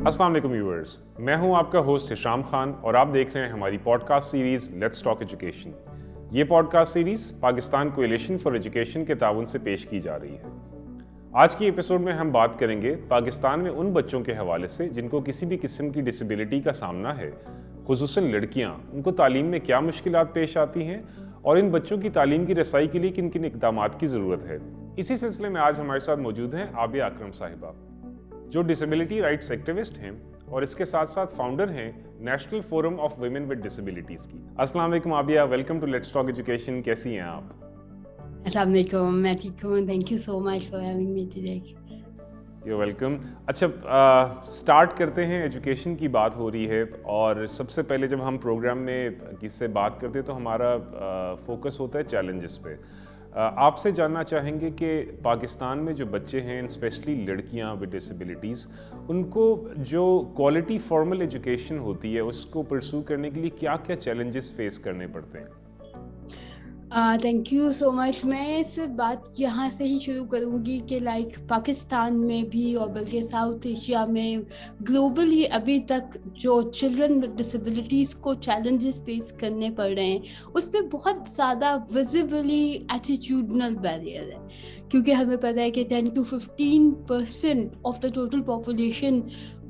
السلام علیکم ویورز، میں ہوں آپ کا ہوسٹ ہشام خان اور آپ دیکھ رہے ہیں ہماری podcast series let's talk education. یہ podcast series Pakistan coalition for education کے تعاون سے پیش کی جا رہی ہے۔ آج کی ایپیسوڈ میں ہم بات کریں گے پاکستان میں ان بچوں کے حوالے سے جن کو کسی بھی قسم کی ڈسیبلٹی کا سامنا ہے، خصوصاً لڑکیاں، ان کو تعلیم میں کیا مشکلات پیش آتی ہیں اور ان بچوں کی تعلیم کی رسائی کے لیے کن کن اقدامات کی ضرورت ہے۔ اسی سلسلے میں آج ہمارے ساتھ موجود ہیں عابیہ اکرم صاحبہ، جو ڈسیبلٹی رائٹس ایکٹیوسٹ ہیں اور اس کے ساتھ ساتھ فاؤنڈر ہیں national forum of women with disabilities کی۔ السلام علیکم Abia, welcome to let's talk education. کیسی ہیں آپ؟ السلام علیکم، میں ٹھیک ہوں، thank you so much for having me today. You welcome. اچھا، سٹارٹ کرتے ہیں، ایجوکیشن کی بات ہو رہی ہے اور سب سے پہلے جب ہم پروگرام میں کس سے بات کرتے ہیں تو ہمارا فوکس ہوتا ہے چیلنجز پہ۔ آپ سے جاننا چاہیں گے کہ پاکستان میں جو بچے ہیں، اسپیشلی لڑکیاں ود ڈسیبلٹیز، ان کو جو کوالٹی فارمل ایجوکیشن ہوتی ہے اس کو پرسو کرنے کے لیے کیا کیا چیلنجز فیس کرنے پڑتے ہیں؟ تھینک یو سو مچ۔ میں اس بات یہاں سے ہی شروع کروں گی کہ پاکستان میں بھی اور بلکہ ساؤتھ ایشیا میں گلوبلی ابھی تک جو چلڈرن ود ڈسیبلٹیز کو چیلنجز فیس کرنے پڑ رہے ہیں اس پہ بہت زیادہ ویزیبلی ایٹیٹیوڈنل بیریئر ہے، کیونکہ ہمیں پتہ ہے کہ 10 to 15% of the total population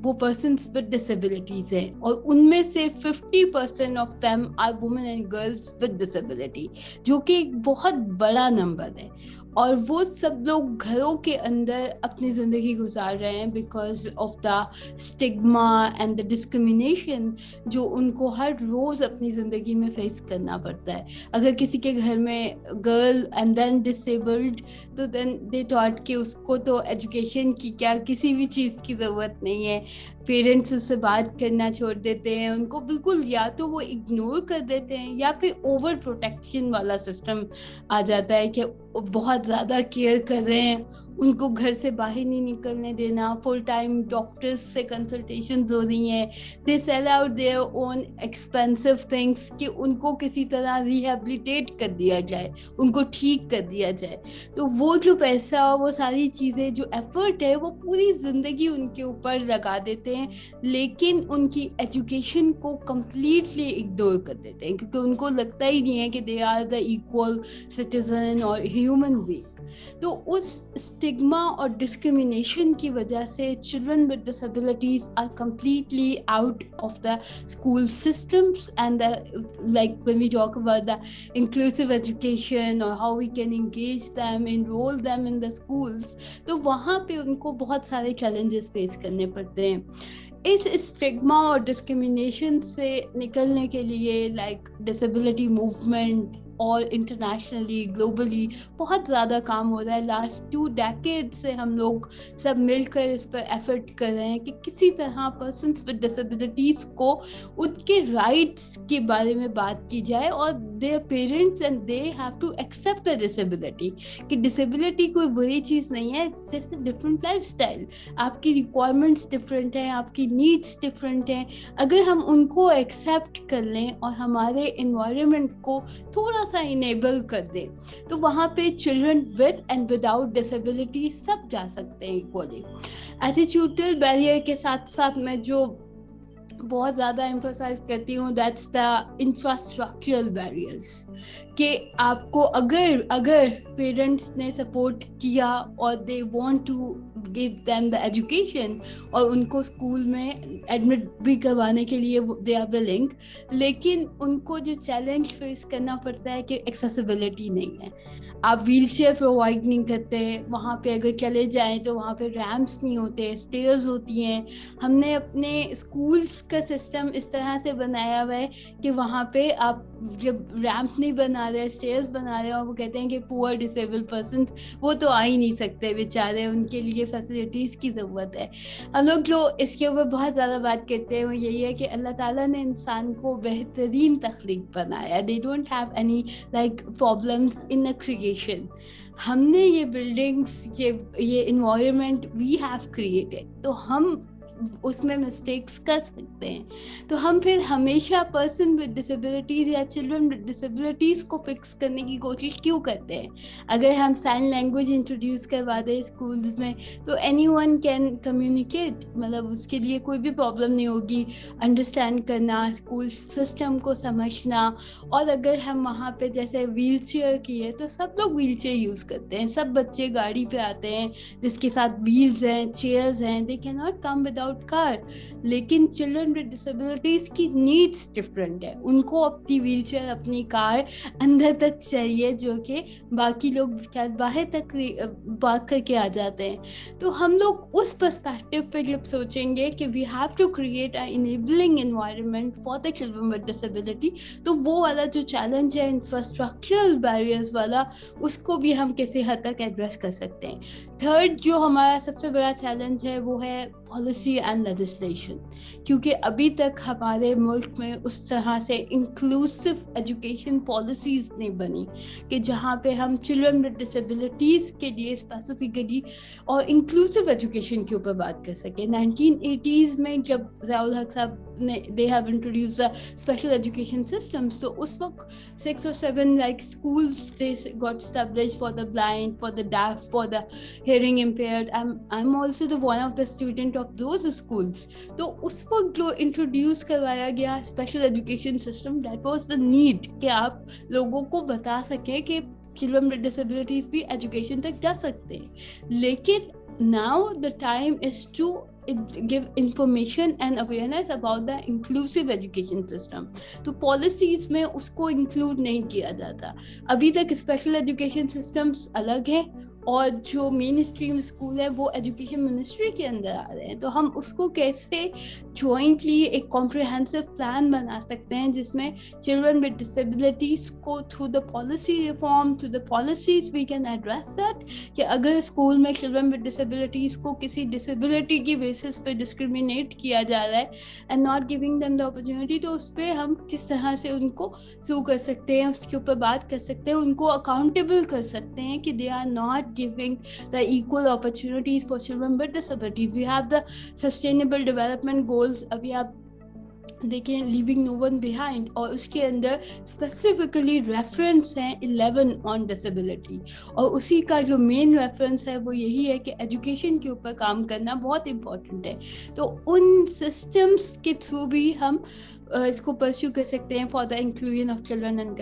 وہ پرسنس ود ڈسیبلٹیز ہیں، اور ان میں سے 50% of them are women and girls with disability, جو کہ ایک بہت بڑا نمبر ہے۔ اور وہ سب لوگ گھروں کے اندر اپنی زندگی گزار رہے ہیں because of the stigma and the discrimination جو ان کو ہر روز اپنی زندگی میں فیس کرنا پڑتا ہے۔ اگر کسی کے گھر میں گرل اینڈ دین ڈسیبلڈ تو دین دے ٹاٹ کہ اس کو تو ایجوکیشن کی کیا کسی بھی چیز کی ضرورت نہیں ہے، پیرنٹس اس سے بات کرنا چھوڑ دیتے ہیں، ان کو بالکل یا تو وہ اگنور کر دیتے ہیں یا پھر اوور پروٹیکشن والا سسٹم آ جاتا ہے کہ بہت زیادہ کیئر کر رہے ہیں، ان کو گھر سے باہر نہیں نکلنے دینا، فل ٹائم ڈاکٹرز سے کنسلٹیشنز ہو رہی ہیں، they sell out their own expensive things کہ ان کو کسی طرح ریہیبلیٹیٹ کر دیا جائے، ان کو ٹھیک کر دیا جائے۔ تو وہ جو پیسہ، وہ ساری چیزیں، جو ایفرٹ ہے، وہ پوری زندگی ان کے اوپر لگا دیتے ہیں، لیکن ان کی ایجوکیشن کو کمپلیٹلی اگنور کر دیتے ہیں، کیونکہ ان کو لگتا ہی نہیں ہے کہ they are the equal citizen اور ہیومن بینگ۔ تو اس اسٹگما اور ڈسکریمنیشن کی وجہ سے children with disabilities are completely out of the school systems and like when we talk about the inclusive education or how we can engage them, enroll them in the schools، تو وہاں پہ ان کو بہت سارے challenges face کرنے پڑتے ہیں۔ اس stigma اور ڈسکریمنیشن سے نکلنے کے لیے ڈسیبلٹی موومنٹ اور انٹرنیشنلی گلوبلی بہت زیادہ کام ہو رہا ہے۔ لاسٹ 2 decades سے ہم لوگ سب مل کر اس پر ایفرٹ کر رہے ہیں کہ کسی طرح پرسنس ود ڈسیبلٹیز کو ان کے رائٹس کے بارے میں بات کی جائے، اور their parents and they have to accept the disability, کہ ڈسیبلٹی کوئی بری چیز نہیں ہے، it's just a different life style, آپ کی ریکوائرمنٹس ڈفرینٹ ہیں، آپ کی نیڈس ڈفرینٹ ہیں۔ اگر ہم ان کو ایکسیپٹ کر لیں اور ہمارے انوائرمنٹ کو تھوڑا سا انیبل کر دیں تو وہاں پہ children with and without disability سب جا سکتے ہیں ایکولی۔ ایٹیٹیوڈل بیریئر کے ساتھ ساتھ میں جو بہت زیادہ ایمفسائز کرتی ہوں دیٹس دا انفراسٹرکچرل بیریئرس، کہ آپ کو اگر پیرنٹس نے سپورٹ کیا اور they want to give them the education اور ان کو اسکول میں ایڈمٹ بھی کروانے کے لیے دے آر ولنگ، لیکن ان کو جو چیلنج فیس کرنا پڑتا ہے کہ ایکسیسیبلٹی نہیں ہے، آپ ویل چیئر پرووائڈ نہیں کرتے، وہاں پہ اگر چلے جائیں تو وہاں پہ ریمپس نہیں ہوتے، اسٹیئرز ہوتی ہیں۔ ہم نے اپنے اسکولس کا سسٹم اس طرح سے بنایا ہوا ہے کہ وہاں پہ آپ جب ریمپ نہیں بنا رہے، اسٹیئرز بنا رہے، اور وہ کہتے ہیں کہ پور ڈسیبل پرسنس وہ تو آ ہی نہیں سکتے بیچارے، ان کے لیے فیسلٹیز کی ضرورت ہے۔ ہم لوگ جو اس کے اوپر بہت زیادہ بات کرتے ہیں وہ یہی ہے کہ اللہ تعالیٰ نے انسان کو بہترین تخلیق بنایا، they don't have any problems in creation. ہم نے یہ بلڈنگس، یہ انوائرمنٹ وی ہیو کریٹڈ، تو ہم उसमें मिस्टेक्स कर सकते हैं, तो हम फिर हमेशा पर्सन विद डिसेबिलिटीज या चिल्ड्रन विद डिसेबिलिटीज को फिक्स करने की कोशिश क्यों करते हैं? अगर हम साइन लैंग्वेज इंट्रोड्यूस करवा दें स्कूल्स में तो एनीवन कैन कम्युनिकेट, मतलब उसके लिए कोई भी प्रॉब्लम नहीं होगी अंडरस्टैंड करना, स्कूल सिस्टम को समझना। और अगर हम वहाँ पे जैसे व्हील चेयर की है तो सब लोग व्हील चेयर यूज़ करते हैं, सब बच्चे गाड़ी पे आते हैं जिसके साथ व्हील्स हैं, चेयर्स हैं, they can not come without car. लेकिन चिल्ड्रन विद डिसेबिलिटीज की नीड्स डिफरेंट है, उनको अपनी व्हील चेयर, अपनी कार अंदर तक चाहिए जो कि बाकी लोग शायद बाहर तक भाग करके आ जाते हैं। तो हम लोग उस पर्सपेक्टिव पे जब सोचेंगे कि we have to create a enabling environment for the children with disability, तो वो वाला जो चैलेंज है इंफ्रास्ट्रक्चरल बैरियर्स वाला, उसको भी हम किसी हद तक एड्रेस कर सकते हैं। थर्ड जो हमारा सबसे बड़ा चैलेंज है वो है पॉलिसी एंड लेजिस्लेशन, क्योंकि अभी तक हमारे मुल्क में उस तरह से इंक्लूसिव एजुकेशन पॉलिसीज नहीं बनी कि जहाँ पे हम चिल्ड्रन विद डिसेबिलिटीज़ के लिए स्पेसिफिकली और इंक्लूसिव एजुकेशन के ऊपर बात कर सकें। 1980s में जब ज़ियाउल हक साहब ने they have introduce the special education systems, तो उस वक्त 6 or 7 like schools they got established for the blind, for the deaf, for the hearing impaired. I'm also the one of the student of those schools. तो उस वक्त जो introduce करवाया गया special education system, that was the need कि आप लोगों को बता सकें कि चिल्ड्रन विद डिसेबिलिटीज भी एजुकेशन तक जा सकते हैं। लेकिन now the time is to give information and awareness about the inclusive education system. तो policies में उसको include नहीं किया जाता। अभी तक special education systems अलग है और जो मेन स्ट्रीम स्कूल है वो एजुकेशन मिनिस्ट्री के अंदर आ रहे हैं। तो हम उसको कैसे जॉइंटली एक कॉम्प्रिहेंसिव प्लान बना सकते हैं जिसमें चिल्ड्रन विद डिसेबिलिटीज को through the policy reform, through the policies we can address that, कि अगर स्कूल में चिल्ड्रन विद डिसेबिलिटीज को किसी डिसेबिलिटी की बेसिस पे डिस्क्रिमिनेट किया जा रहा है and not giving them the opportunity, तो उस पर हम किस तरह से उनको सू कर सकते हैं, उसके ऊपर बात कर सकते हैं, उनको अकाउंटेबल कर सकते हैं कि they are not giving the equal opportunities for children with disabilities. We have the sustainable development goals, अभी आप देखिए leaving no one behind, और उसके अंदर specifically reference है 11 on disability, और उसी का जो main reference है वो यही है कि education के ऊपर काम करना बहुत important है। तो उन systems के through भी हम इसको pursue कर सकते हैं for the inclusion of children and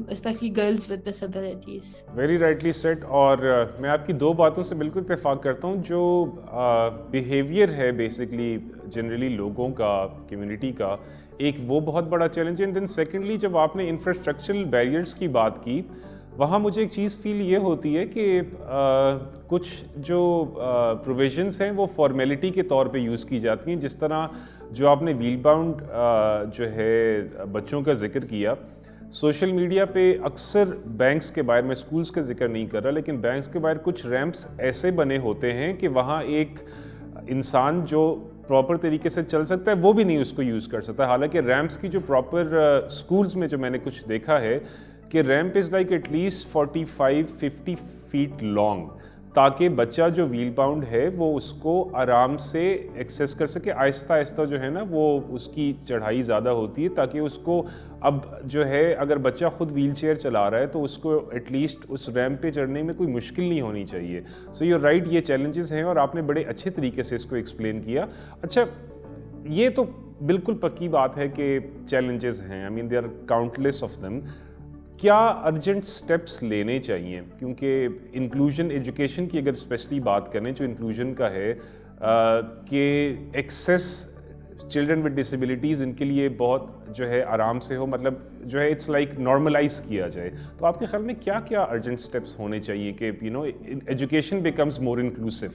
especially girls with disabilities. Very rightly said. और मैं आपकी दो बातों से बिल्कुल इत्तेफाक करता हूँ। जो behavior है basically जनरली लोगों का, कम्युनिटी का, एक वो बहुत बड़ा चैलेंज है। एंड देन सेकेंडली जब आपने इंफ्रास्ट्रक्चरल बैरियर्स की बात की, वहाँ मुझे एक चीज़ फील ये होती है कि कुछ जो प्रोविजंस हैं वो फॉर्मेलिटी के तौर पे यूज़ की जाती हैं। जिस तरह जो आपने व्हील बाउंड जो है बच्चों का जिक्र किया, सोशल मीडिया पे अक्सर बैंक्स के बाहर, मैं स्कूल्स का जिक्र नहीं कर रहा, लेकिन बैंक्स के बाहर कुछ रैंप्स ऐसे बने होते हैं कि वहाँ एक इंसान जो प्रॉपर तरीके से चल सकता है वो भी नहीं उसको यूज़ कर सकता। हालांकि रैम्प्स की जो प्रॉपर स्कूल्स में जो मैंने कुछ देखा है कि ramp is like at least 45-50 feet long, ताकि बच्चा जो व्हील बाउंड है वो उसको आराम से एक्सेस कर सके। आहिस्ता आहिस्ता जो है ना वो उसकी चढ़ाई ज़्यादा होती है, ताकि उसको अब जो है अगर बच्चा खुद व्हील चेयर चला रहा है तो उसको एटलीस्ट उस रैम्प पे चढ़ने में कोई मुश्किल नहीं होनी चाहिए। सो यू राइट, ये चैलेंजेस हैं और आपने बड़े अच्छे तरीके से इसको एक्सप्लेन किया। अच्छा, ये तो बिल्कुल पक्की बात है कि चैलेंजेस हैं, I mean there are countless of them. क्या अर्जेंट स्टेप्स लेने चाहिए? क्योंकि इंक्लूजन एजुकेशन की अगर स्पेशली बात करें, जो इंक्लूजन का है कि एक्सेस चिल्ड्रन विद डिसेबिलिटीज़ इनके लिए बहुत जो है आराम से हो, मतलब जो है इट्स लाइक नॉर्मलाइज किया जाए, तो आपके ख्याल में क्या क्या अर्जेंट स्टेप्स होने चाहिए कि you know education becomes more inclusive?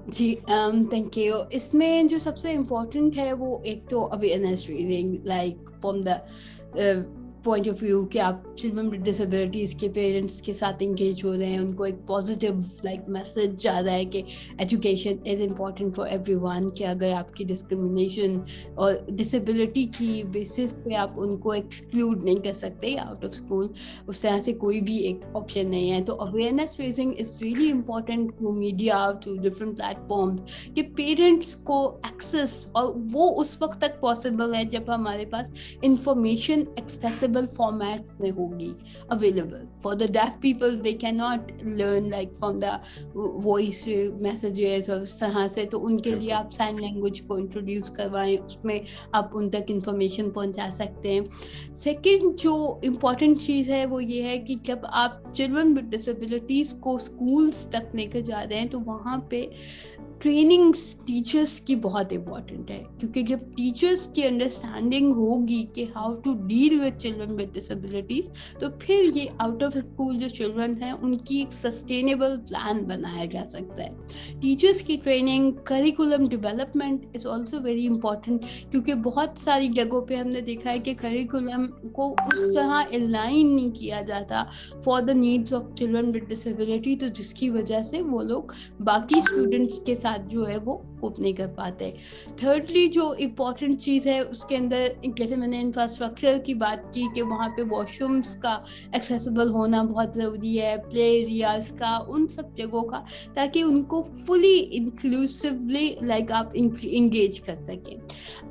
जी थैंक यू। इसमें जो सबसे इम्पोर्टेंट है वो एक तो awareness raising, like from the point of view कि आप चिल्ड्रन विद डिसेबिलिटीज़ के पेरेंट्स के साथ इंगेज हो रहे हैं, उनको एक पॉजिटिव मैसेज जा रहा है कि education is important for everyone, कि अगर आपकी डिस्क्रिमिनेशन और डिसेबिलिटी की बेसिस पे आप उनको एक्सक्लूड नहीं कर सकते आउट ऑफ स्कूल, उस तरह से कोई भी एक ऑप्शन नहीं है. तो awareness raising is really important through media, through different platforms, कि पेरेंट्स को एक्सेस, और वो उस वक्त तक पॉसिबल है जब हमारे पास इंफॉर्मेशन एक्सेसिबल formats में होगी available. For the deaf people, they cannot learn from the voice messages और उस तरह से, तो उनके लिए आप साइन लैंग्वेज को इंट्रोड्यूस करवाएं, उसमें आप उन तक इंफॉर्मेशन पहुंचा सकते हैं. सेकंड जो इम्पॉर्टेंट चीज़ है वो ये है कि जब आप चिल्ड्रन विद डिसेबिलिटीज़ को स्कूल्स तक लेकर जा रहे हैं तो वहाँ पे ट्रेनिंग टीचर्स की बहुत इम्पॉर्टेंट है, क्योंकि जब टीचर्स की अंडरस्टैंडिंग होगी कि how to deal with children with disabilities, तो फिर ये आउट ऑफ स्कूल जो चिल्ड्रन हैं उनकी एक सस्टेनेबल प्लान बनाया जा सकता है. टीचर्स की training, curriculum development is also very important, क्योंकि बहुत सारी जगहों पे हमने देखा है कि करिकुलम को उस तरह अलाइन नहीं किया जाता for the needs of children with disability, तो जिसकी वजह से वो लोग बाकी स्टूडेंट्स के साथ जो है वो कोप नहीं कर पाते. थर्डली जो इम्पॉर्टेंट चीज़ है उसके अंदर, जैसे मैंने इंफ्रास्ट्रक्चर की बात की कि वहाँ पे वॉशरूम्स का एक्सेसिबल होना बहुत ज़रूरी है, प्ले एरियाज़ का, उन सब जगहों का, ताकि उनको फुली इंक्लूसिवली आप इंगेज कर सकें.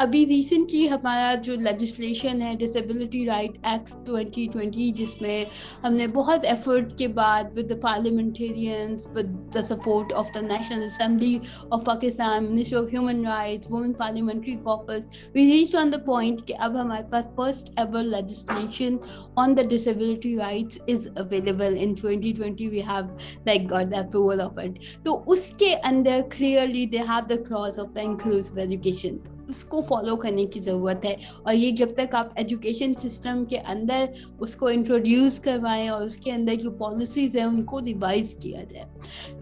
अभी रिसेंटली हमारा जो लेजिस्लेशन है डिसेबिलिटी राइट एक्ट 2020, जिसमें हमने बहुत एफर्ट के बाद with the parliamentarians, with the support of the national assembly of Pakistan, Ministry of Human Rights, Women Parliamentary Caucus, we reached on the point कि अब हमारे पास first ever legislation on the disability rights is available in 2020. We have got the approval of it. तो उसके अंदर clearly they have the clause of the inclusive education. उसको follow करने की ज़रूरत है, और ये जब तक आप एजुकेशन सिस्टम के अंदर उसको इंट्रोड्यूस करवाएं और उसके अंदर जो पॉलिसीज़ हैं उनको रिवाइज किया जाए.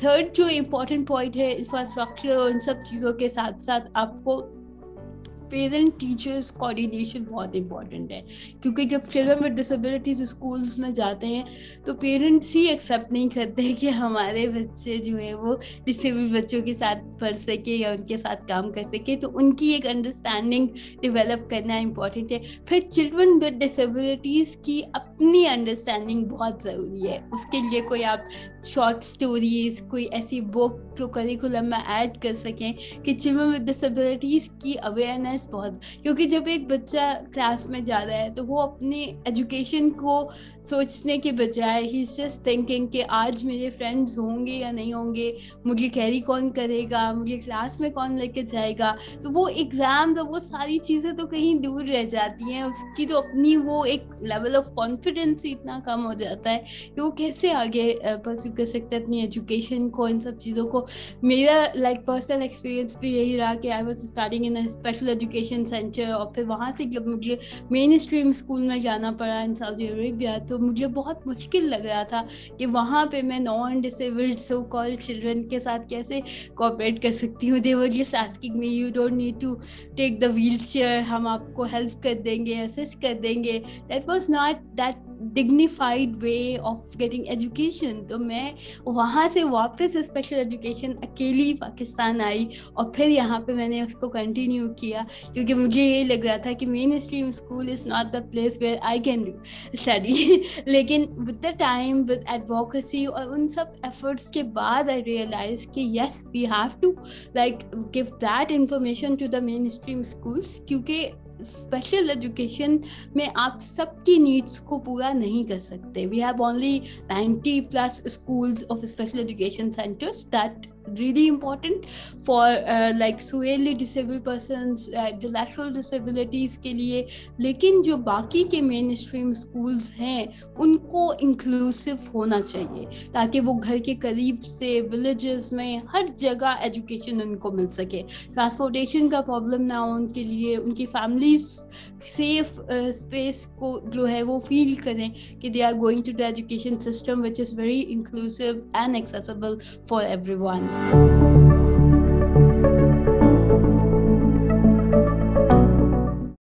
थर्ड जो इम्पोर्टेंट पॉइंट है, इंफ्रास्ट्रक्चर और इन सब चीज़ों के साथ साथ आपको पेरेंट टीचर्स कोऑर्डिनेशन बहुत इंपॉर्टेंट है, क्योंकि जब चिल्ड्रन विद डिसेबिलिटीज स्कूल्स में जाते हैं तो पेरेंट्स ही एक्सेप्ट नहीं करते कि हमारे बच्चे जो है वो डिसेबल बच्चों के साथ पढ़ सके या उनके साथ काम कर सके. तो उनकी एक अंडरस्टैंडिंग डेवलप करना इंपॉर्टेंट है. फिर चिल्ड्रन विद डिसेबिलिटीज़ की अपनी अंडरस्टैंडिंग बहुत ज़रूरी है. उसके लिए कोई आप शॉर्ट स्टोरीज, कोई ऐसी बुक जो करिकुलम में ऐड कर सकें कि चिल्ड्रन विद डिसेबिलिटीज़ की अवेयरनेस बहुत, क्योंकि जब एक बच्चा क्लास में जा रहा है तो वो अपनी एजुकेशन को सोचने के बजाय ही इज जस्ट थिंकिंग कि आज मेरे फ्रेंड्स होंगे या नहीं होंगे, मुझे कैरी कौन करेगा, मुझे क्लास में कौन लेके जाएगा. तो वो एग्ज़ाम, तो वो सारी चीज़ें तो कहीं दूर रह जाती हैं. उसकी तो अपनी वो एक लेवल ऑफ कॉन्फिडेंस ही इतना कम हो जाता है कि वो कैसे आगे परस्यू कर सकते हैं अपनी एजुकेशन को, इन सब चीज़ों को. मेरा पर्सनल एक्सपीरियंस भी यही रहा कि I was starting in a special education centre, और फिर वहाँ से जब मुझे मेन स्ट्रीम स्कूल में जाना पड़ा इन सऊदी अरेबिया, तो मुझे बहुत मुश्किल लग रहा था कि वहाँ पे मैं non disabled so called children के साथ कैसे कोऑपरेट कर सकती हूँ. They were just asking me, you don't need to take the wheelchair, हम आपको हेल्प कर देंगे, असिस्ट कर देंगे. That was not that dignified way of getting education. तो मैं वहाँ से वापस स्पेशल एजुकेशन अकेली पाकिस्तान आई, और फिर यहाँ पे मैंने उसको कंटिन्यू किया, क्योंकि मुझे ये लग रहा था कि mainstream school is not the place where I can study. लेकिन with the time, with advocacy और उन सब एफर्ट्स के बाद आई रियलाइज कि yes, we have to give that information to the mainstream schools, क्योंकि special education में आप सबकी नीड्स को पूरा नहीं कर सकते. We have only 90+ schools of special education centers that really important for severely disabled persons, intellectual disabilities के लिए. लेकिन जो बाकी के मेन स्ट्रीम स्कूल्स हैं उनको इंक्लूसिव होना चाहिए, ताकि वो घर के करीब से विलेजेस में हर जगह एजुकेशन उनको मिल सके, ट्रांसपोर्टेशन का प्रॉब्लम ना हो उनके लिए, उनकी फैमिली सेफ स्पेस को जो है वो फील करें कि they are going to the education system which is very inclusive and accessible for everyone.